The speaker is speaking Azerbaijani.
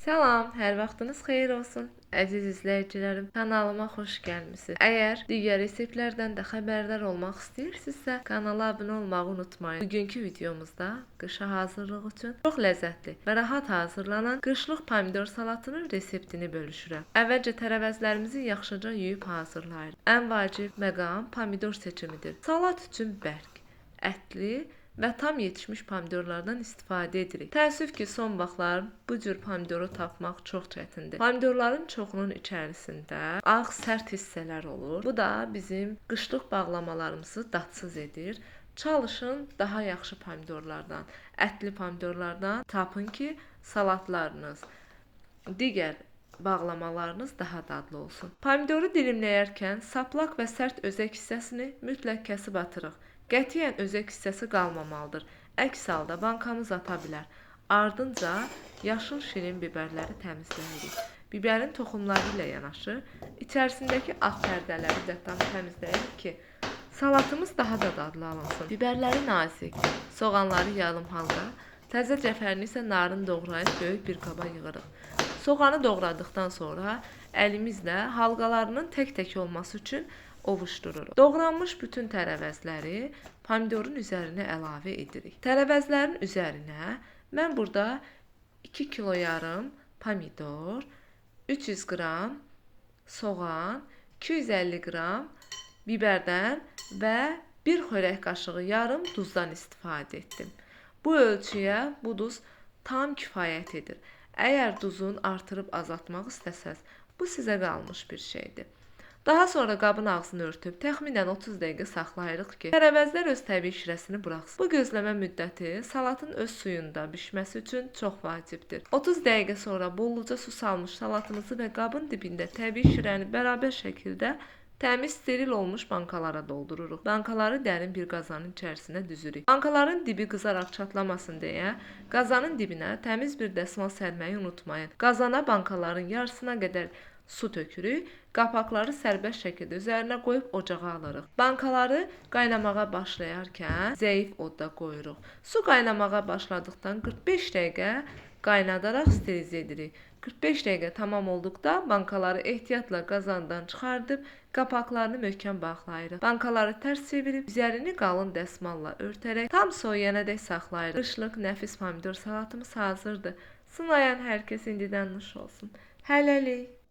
Salam, hər vaxtınız xeyir olsun. Əziz izləyicilərim, kanalıma xoş gəlmisiniz. Əgər digər reseptlərdən də xəbərdar olmaq istəyirsinizsə, kanala abunə olmağı unutmayın. Bugünkü videomuzda qışa hazırlıq üçün çox ləzzətli və rahat hazırlanan qışlıq pomidor salatının reseptini bölüşürəm. Əvvəlcə tərəvəzlərimizi yaxşıca yuyub hazırlayırıq. Ən vacib məqam pomidor seçimidir. Salat üçün bərk, ətli və tam yetişmiş pomidorlardan istifadə edirik. Təəssüf ki, son vaxtlar bu cür pomidoru tapmaq çox çətindir. Pomidorların çoxunun içərisində ağ, sərt hissələr olur. Bu da bizim qışlıq bağlamalarımızı dadsız edir. Çalışın daha yaxşı pomidorlardan, ətli pomidorlardan tapın ki, salatlarınız, digər bağlamalarınız daha dadlı olsun. Pomidoru dilimləyərkən saplaq və sərt özək hissəsini mütləq kəsib atırıq. Qətiyyən özək hissəsi qalmamalıdır. Əks halda bankamız ata bilər. Ardınca yaşıl şirin biberləri təmizləyirik. Biberin toxumları ilə yanaşı içərisindəki ağ pərdələri də tam təmizləyirik ki, salatımız daha da dadlı alınsın. Biberləri nazik, soğanları yarım halqa, təzə cəfərini isə narın doğrayıb böyük bir qaba yığırıq. Soğanı doğradıqdan sonra əlimizlə halqalarının tək-tək olması üçün ovuşdururuq. Doğranmış bütün tərəvəzləri pomidorun üzərinə əlavə edirik. Tərəvəzlərin üzərinə mən burada 2 kilo yarım pomidor, 300 qram soğan, 250 qram biberdən və 1 xörək qaşığı yarım duzdan istifadə etdim. Bu ölçüyə bu duz tam kifayət edir. Əgər duzun artırıb azaltmaq istəsəz, bu sizə qalmış bir şeydir. Daha sonra qabın ağzını örtüb təxminən 30 dəqiqə saxlayırıq ki, tərəvəzlər öz təbii şirəsini buraxsın. Bu gözləmə müddəti salatın öz suyunda bişməsi üçün çox vacibdir. 30 dəqiqə sonra bolluca su salmış salatımızı və qabın dibində təbii şirəni bərabər şəkildə təmiz, steril olmuş bankalara doldururuq. Bankaları dərin bir qazanın içərisinə düzürük. Bankaların dibi qızaraq çatlamasın deyə qazanın dibinə təmiz bir dəsmal sərməyi unutmayın. Qazana bankaların yarısına qədər su tökürük, qapaqları sərbəst şəkildə üzərinə qoyub ocağa alırıq. Bankaları qaynamağa başlayarkən zəif odda qoyuruq. Su qaynamağa başladıqdan 45 dəqiqə qaynadaraq sterilizə edirik. 45 dəqiqə tamam olduqda bankaları ehtiyatla qazandan çıxardıb qapaqlarını möhkəm bağlayırıq. Bankaları tərs çevirib üzərini qalın dəsmalla örtərək tam soyuyanadək saxlayırıq. Qışlıq nəfis pomidor salatımız hazırdır. Sınayan hər kəs indidən nuş olsun. Hələlik.